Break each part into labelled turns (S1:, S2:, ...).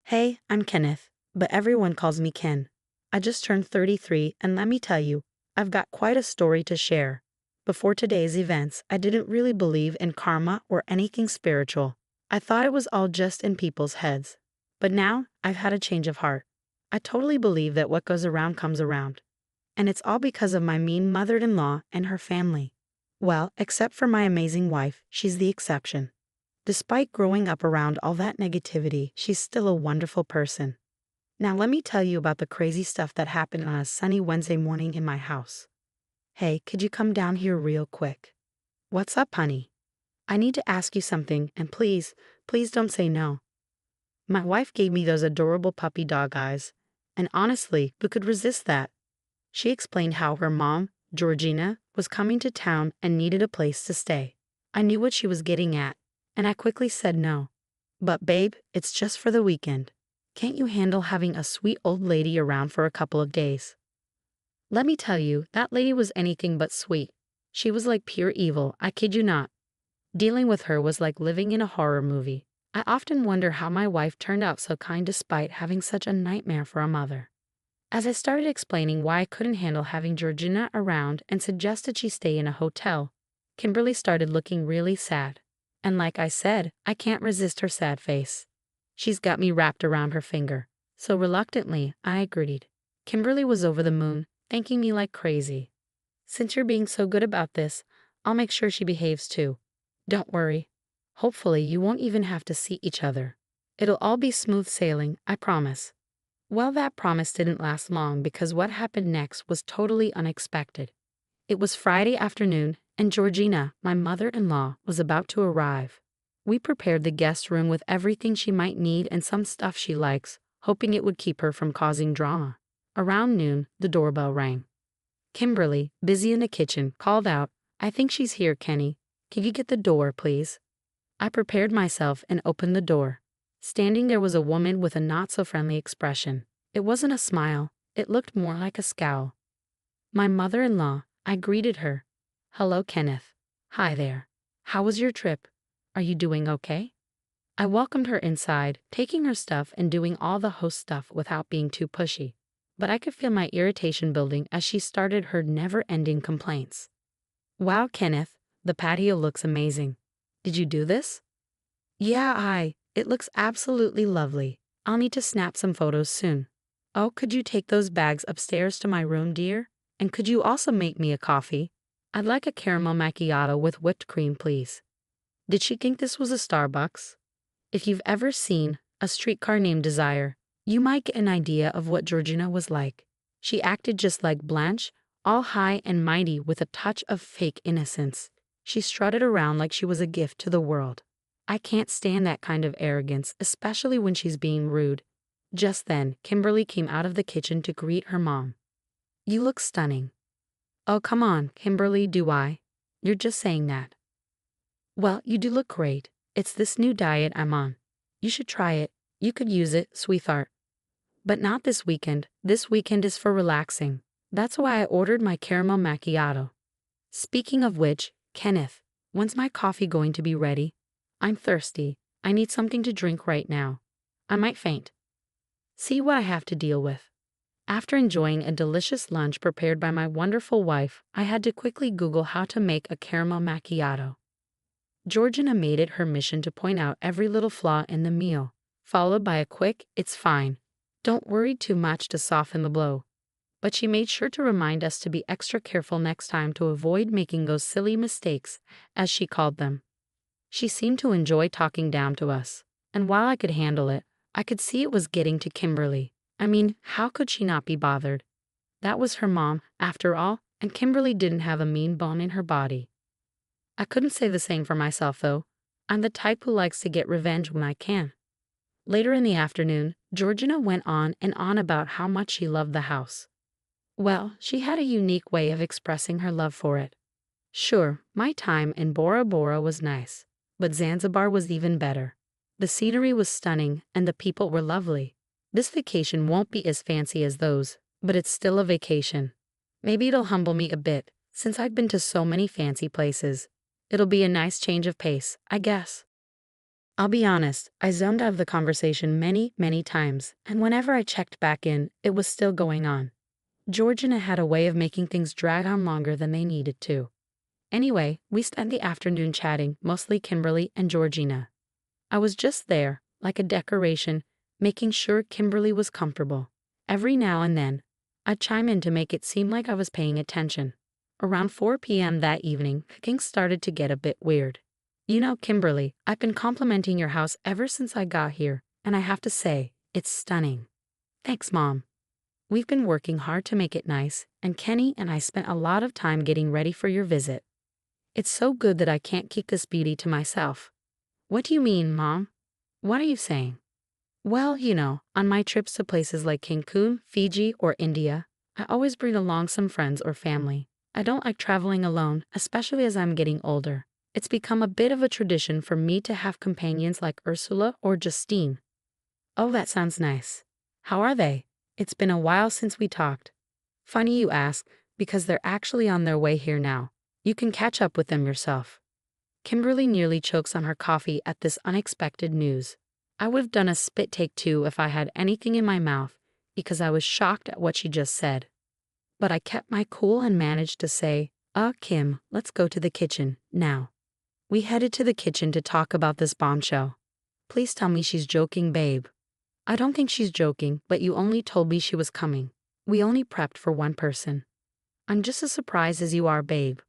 S1: Hey, I'm Kenneth, but everyone calls me Ken. I just turned 33, and let me tell you, I've got quite a story to share. Before today's events, I didn't really believe in karma or anything spiritual. I thought it was all just in people's heads. But now, I've had a change of heart. I totally believe that what goes around comes around. And it's all because of my mean mother-in-law and her family. Well, except for my amazing wife, she's the exception. Despite growing up around all that negativity, she's still a wonderful person. Now let me tell you about the crazy stuff that happened on a sunny Wednesday morning in my house. Hey, could you come down here real quick? What's up, honey? I need to ask you something, and please don't say no. My wife gave me those adorable puppy dog eyes, and honestly, who could resist that? She explained how her mom, Georgina, was coming to town and needed a place to stay. I knew what she was getting at, and I quickly said no. But babe, it's just for the weekend. Can't you handle having a sweet old lady around for a couple of days? Let me tell you, that lady was anything but sweet. She was like pure evil, I kid you not. Dealing with her was like living in a horror movie. I often wonder how my wife turned out so kind despite having such a nightmare for a mother. As I started explaining why I couldn't handle having Georgina around and suggested she stay in a hotel, Kimberly started looking really sad. And like I said, I can't resist her sad face. She's got me wrapped around her finger. So reluctantly, I agreed. Kimberly was over the moon, thanking me like crazy. Since you're being so good about this, I'll make sure she behaves too. Don't worry. Hopefully, you won't even have to see each other. It'll all be smooth sailing, I promise. Well, that promise didn't last long because what happened next was totally unexpected. It was Friday afternoon, and Georgina, my mother-in-law, was about to arrive. We prepared the guest room with everything she might need and some stuff she likes, hoping it would keep her from causing drama. Around noon, the doorbell rang. Kimberly, busy in the kitchen, called out, "I think she's here, Kenny. Can you get the door, please?" I prepared myself and opened the door. Standing there was a woman with a not-so-friendly expression. It wasn't a smile. It looked more like a scowl. My mother-in-law, I greeted her. "Hello, Kenneth. Hi there. How was your trip? Are you doing okay?" I welcomed her inside, taking her stuff and doing all the host stuff without being too pushy. But I could feel my irritation building as she started her never-ending complaints. "Wow, Kenneth, the patio looks amazing. Did you do this?" "Yeah, it looks absolutely lovely. I'll need to snap some photos soon." "Oh, could you take those bags upstairs to my room, dear? And could you also make me a coffee? I'd like a caramel macchiato with whipped cream, please." Did she think this was a Starbucks? If you've ever seen A Streetcar Named Desire, you might get an idea of what Georgina was like. She acted just like Blanche, all high and mighty with a touch of fake innocence. She strutted around like she was a gift to the world. I can't stand that kind of arrogance, especially when she's being rude. Just then, Kimberly came out of the kitchen to greet her mom. "You look stunning." "Oh, come on, Kimberly, do I? You're just saying that." "Well, you do look great. It's this new diet I'm on. You should try it. You could use it, sweetheart. But not this weekend. This weekend is for relaxing. That's why I ordered my caramel macchiato. Speaking of which, Kenneth, when's my coffee going to be ready? I'm thirsty. I need something to drink right now. I might faint." See what I have to deal with. After enjoying a delicious lunch prepared by my wonderful wife, I had to quickly Google how to make a caramel macchiato. Georgina made it her mission to point out every little flaw in the meal, followed by a quick, "It's fine. Don't worry too much," to soften the blow. But she made sure to remind us to be extra careful next time to avoid making those silly mistakes, as she called them. She seemed to enjoy talking down to us, and while I could handle it, I could see it was getting to Kimberly. I mean, how could she not be bothered? That was her mom, after all, and Kimberly didn't have a mean bone in her body. I couldn't say the same for myself, though. I'm the type who likes to get revenge when I can. Later in the afternoon, Georgina went on and on about how much she loved the house. Well, she had a unique way of expressing her love for it. Sure, my time in Bora Bora was nice, but Zanzibar was even better. The scenery was stunning and the people were lovely. This vacation won't be as fancy as those, but it's still a vacation. Maybe it'll humble me a bit, since I've been to so many fancy places. It'll be a nice change of pace, I guess. I'll be honest, I zoned out of the conversation many, many times, and whenever I checked back in, it was still going on. Georgina had a way of making things drag on longer than they needed to. Anyway, we spent the afternoon chatting, mostly Kimberly and Georgina. I was just there, like a decoration, making sure Kimberly was comfortable. Every now and then, I'd chime in to make it seem like I was paying attention. Around 4 p.m. that evening, things started to get a bit weird. You know, Kimberly, I've been complimenting your house ever since I got here, and I have to say, it's stunning. Thanks, Mom. We've been working hard to make it nice, and Kenny and I spent a lot of time getting ready for your visit. It's so good that I can't keep this beauty to myself. What do you mean, Mom? What are you saying? Well, on my trips to places like Cancun, Fiji, or India, I always bring along some friends or family. I don't like traveling alone, especially as I'm getting older. It's become a bit of a tradition for me to have companions like Ursula or Justine. Oh, that sounds nice. How are they? It's been a while since we talked. Funny you ask, because they're actually on their way here now. You can catch up with them yourself. Kimberly nearly chokes on her coffee at this unexpected news. I would have done a spit take too if I had anything in my mouth, because I was shocked at what she just said. But I kept my cool and managed to say, Kim, let's go to the kitchen, now. We headed to the kitchen to talk about this bombshell. Please tell me she's joking, babe. I don't think she's joking, but you only told me she was coming. We only prepped for one person. I'm just as surprised as you are, babe.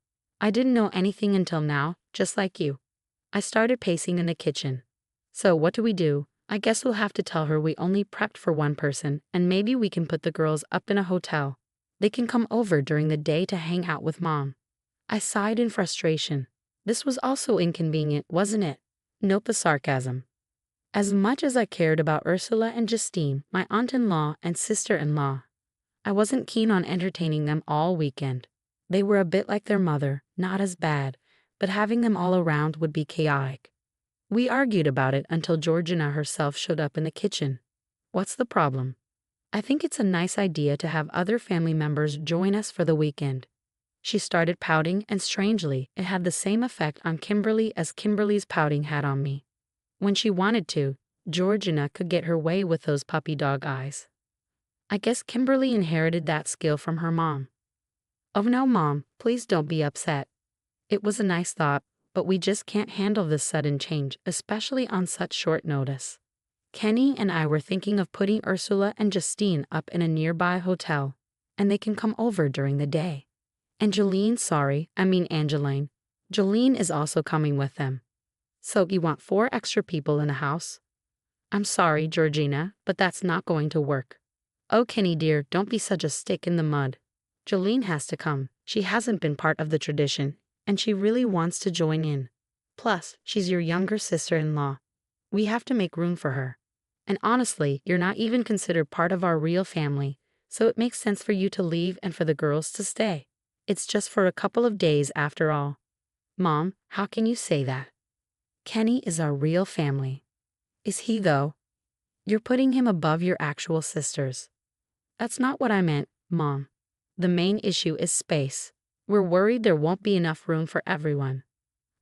S1: I didn't know anything until now, just like you. I started pacing in the kitchen. So what do? I guess we'll have to tell her we only prepped for one person, and maybe we can put the girls up in a hotel. They can come over during the day to hang out with Mom. I sighed in frustration. This was also inconvenient, wasn't it? Note the sarcasm. As much as I cared about Ursula and Justine, my aunt-in-law and sister-in-law, I wasn't keen on entertaining them all weekend. They were a bit like their mother, not as bad, but having them all around would be chaotic. We argued about it until Georgina herself showed up in the kitchen. What's the problem? I think it's a nice idea to have other family members join us for the weekend. She started pouting, and strangely, it had the same effect on Kimberly as Kimberly's pouting had on me. When she wanted to, Georgina could get her way with those puppy dog eyes. I guess Kimberly inherited that skill from her mom. Oh no, Mom, please don't be upset. It was a nice thought, but we just can't handle this sudden change, especially on such short notice. Kenny and I were thinking of putting Ursula and Justine up in a nearby hotel, and they can come over during the day. Angeline is also coming with them. So you want 4 extra people in the house? I'm sorry, Georgina, but that's not going to work. Oh, Kenny dear, don't be such a stick in the mud. Jolene has to come. She hasn't been part of the tradition, and she really wants to join in. Plus, she's your younger sister-in-law. We have to make room for her. And honestly, you're not even considered part of our real family, so it makes sense for you to leave and for the girls to stay. It's just for a couple of days after all. Mom, how can you say that? Kenny is our real family. Is he though? You're putting him above your actual sisters. That's not what I meant, Mom. The main issue is space. We're worried there won't be enough room for everyone.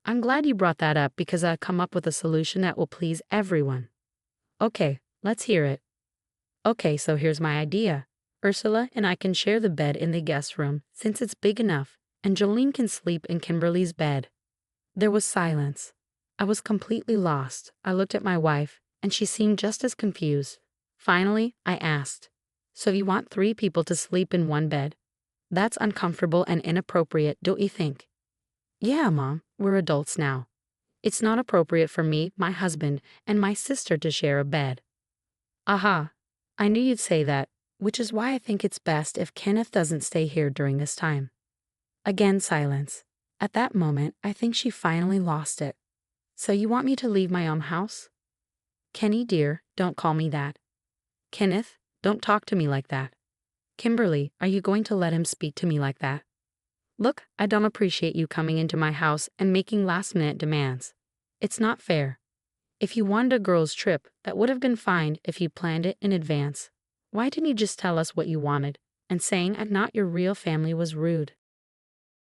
S1: I'm glad you brought that up because I've come up with a solution that will please everyone. Okay, let's hear it. Okay, so here's my idea. Ursula and I can share the bed in the guest room since it's big enough, and Jolene can sleep in Kimberly's bed. There was silence. I was completely lost. I looked at my wife, and she seemed just as confused. Finally, I asked, so you want 3 people to sleep in one bed? That's uncomfortable and inappropriate, don't you think? Yeah, Mom, we're adults now. It's not appropriate for me, my husband, and my sister to share a bed. Aha, I knew you'd say that, which is why I think it's best if Kenneth doesn't stay here during this time. Again, silence. At that moment, I think she finally lost it. So you want me to leave my own house? Kenny dear, don't call me that. Kenneth, don't talk to me like that. Kimberly, are you going to let him speak to me like that? Look, I don't appreciate you coming into my house and making last-minute demands. It's not fair. If you wanted a girls' trip, that would have been fine if you planned it in advance. Why didn't you just tell us what you wanted? And saying I'm not your real family was rude.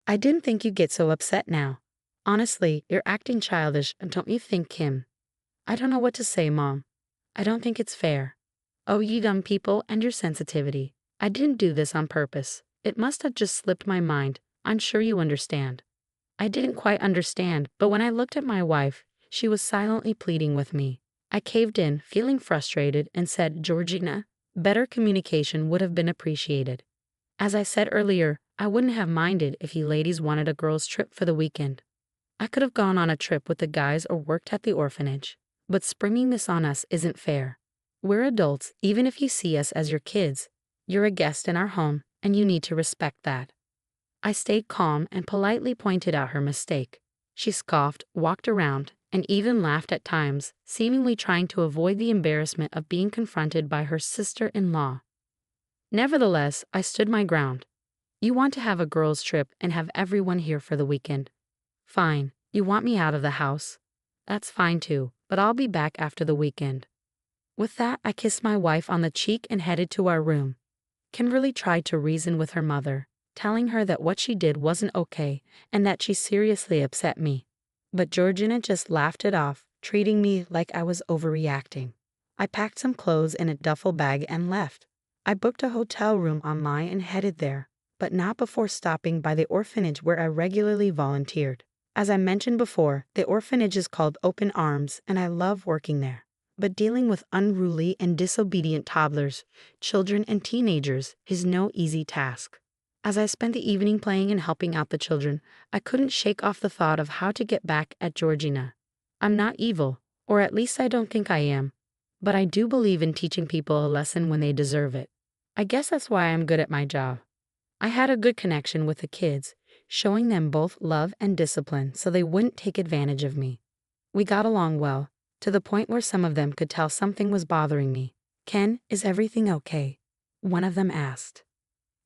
S1: I didn't think you'd get so upset now. Honestly, you're acting childish, don't you think, Kim? I don't know what to say, Mom. I don't think it's fair. Oh, you dumb people and your sensitivity. I didn't do this on purpose. It must have just slipped my mind. I'm sure you understand. I didn't quite understand, but when I looked at my wife, she was silently pleading with me. I caved in, feeling frustrated, and said, Georgina, better communication would have been appreciated. As I said earlier, I wouldn't have minded if you ladies wanted a girls' trip for the weekend. I could have gone on a trip with the guys or worked at the orphanage. But springing this on us isn't fair. We're adults, even if you see us as your kids. You're a guest in our home, and you need to respect that. I stayed calm and politely pointed out her mistake. She scoffed, walked around, and even laughed at times, seemingly trying to avoid the embarrassment of being confronted by her sister-in-law. Nevertheless, I stood my ground. You want to have a girls' trip and have everyone here for the weekend. Fine, you want me out of the house. That's fine too, but I'll be back after the weekend. With that, I kissed my wife on the cheek and headed to our room. Kimberly tried to reason with her mother, telling her that what she did wasn't okay and that she seriously upset me. But Georgina just laughed it off, treating me like I was overreacting. I packed some clothes in a duffel bag and left. I booked a hotel room online and headed there, but not before stopping by the orphanage where I regularly volunteered. As I mentioned before, the orphanage is called Open Arms, and I love working there. But dealing with unruly and disobedient toddlers, children, and teenagers is no easy task. As I spent the evening playing and helping out the children, I couldn't shake off the thought of how to get back at Georgina. I'm not evil, or at least I don't think I am, but I do believe in teaching people a lesson when they deserve it. I guess that's why I'm good at my job. I had a good connection with the kids, showing them both love and discipline so they wouldn't take advantage of me. We got along well, to the point where some of them could tell something was bothering me. Ken, is everything okay? One of them asked.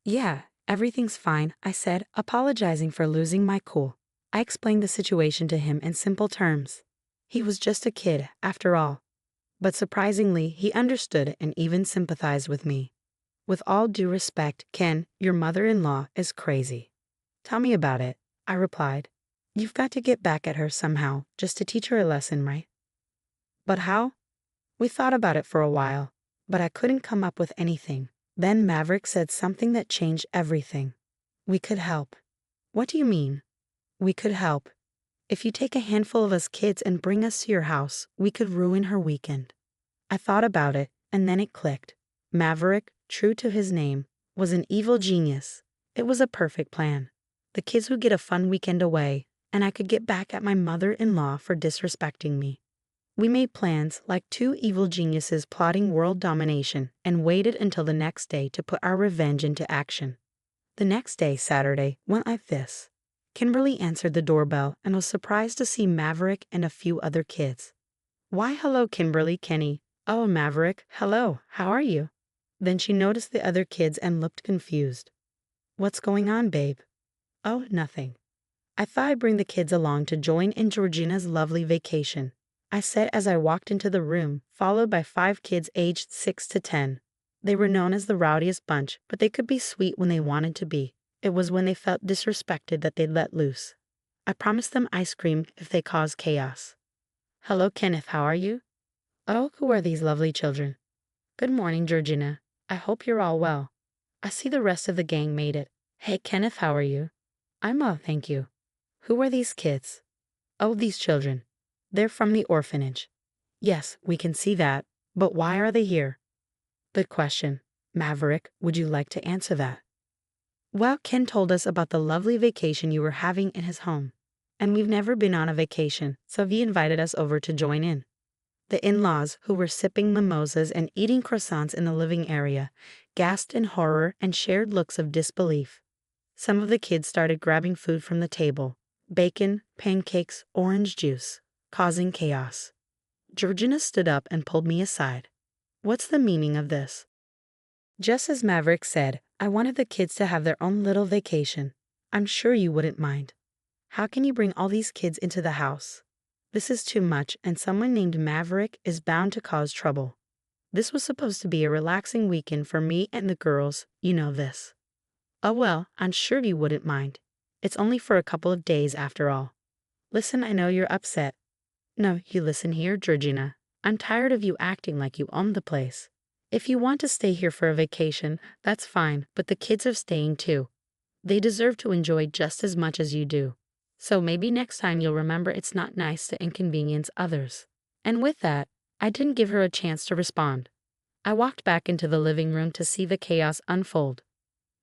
S1: Yeah, everything's fine, I said, apologizing for losing my cool. I explained the situation to him in simple terms. He was just a kid, after all. But surprisingly, he understood and even sympathized with me. With all due respect, Ken, your mother-in-law is crazy. Tell me about it, I replied. You've got to get back at her somehow, just to teach her a lesson, right? But how? We thought about it for a while, but I couldn't come up with anything. Then Maverick said something that changed everything. We could help. What do you mean? We could help. If you take a handful of us kids and bring us to your house, we could ruin her weekend. I thought about it, and then it clicked. Maverick, true to his name, was an evil genius. It was a perfect plan. The kids would get a fun weekend away, and I could get back at my mother-in-law for disrespecting me. We made plans like two evil geniuses plotting world domination and waited until the next day to put our revenge into action. The next day, Saturday, went like this. Kimberly answered the doorbell and was surprised to see Maverick and a few other kids. Why, hello, Kimberly, Kenny. Oh, Maverick, hello, how are you? Then she noticed the other kids and looked confused. What's going on, babe? Oh, nothing. I thought I'd bring the kids along to join in Georgina's lovely vacation, I said as I walked into the room, followed by 5 kids aged 6 to 10. They were known as the rowdiest bunch, but they could be sweet when they wanted to be. It was when they felt disrespected that they'd let loose. I promised them ice cream if they caused chaos. Hello, Kenneth, how are you? Oh, who are these lovely children? Good morning, Georgina. I hope you're all well. I see the rest of the gang made it. Hey, Kenneth, how are you? I'm well, thank you. Who are these kids? Oh, these children. They're from the orphanage. Yes, we can see that, but why are they here? Good question. Maverick, would you like to answer that? Well, Ken told us about the lovely vacation you were having in his home, and we've never been on a vacation, so he invited us over to join in. The in-laws, who were sipping mimosas and eating croissants in the living area, gasped in horror and shared looks of disbelief. Some of the kids started grabbing food from the table, bacon, pancakes, orange juice, causing chaos. Georgina stood up and pulled me aside. What's the meaning of this? Just as Maverick said, I wanted the kids to have their own little vacation. I'm sure you wouldn't mind. How can you bring all these kids into the house? This is too much, and someone named Maverick is bound to cause trouble. This was supposed to be a relaxing weekend for me and the girls, you know this. Oh well, I'm sure you wouldn't mind. It's only for a couple of days after all. Listen, I know you're upset. No, you listen here, Georgina. I'm tired of you acting like you own the place. If you want to stay here for a vacation, that's fine, but the kids are staying too. They deserve to enjoy just as much as you do. So maybe next time you'll remember it's not nice to inconvenience others. And with that, I didn't give her a chance to respond. I walked back into the living room to see the chaos unfold.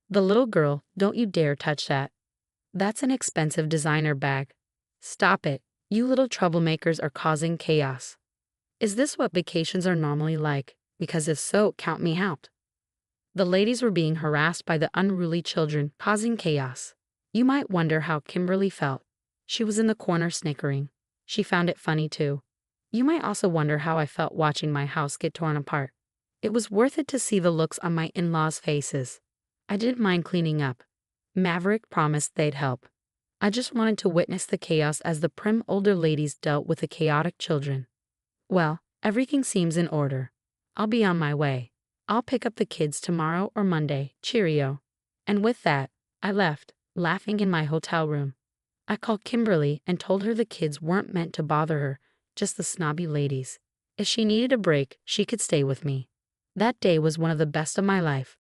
S1: The little girl, don't you dare touch that. That's an expensive designer bag. Stop it. You little troublemakers are causing chaos. Is this what vacations are normally like? Because if so, count me out. The ladies were being harassed by the unruly children, causing chaos. You might wonder how Kimberly felt. She was in the corner snickering. She found it funny too. You might also wonder how I felt watching my house get torn apart. It was worth it to see the looks on my in-laws' faces. I didn't mind cleaning up. Maverick promised they'd help. I just wanted to witness the chaos as the prim older ladies dealt with the chaotic children. Well, everything seems in order. I'll be on my way. I'll pick up the kids tomorrow or Monday. Cheerio. And with that, I left, laughing in my hotel room. I called Kimberly and told her the kids weren't meant to bother her, just the snobby ladies. If she needed a break, she could stay with me. That day was one of the best of my life.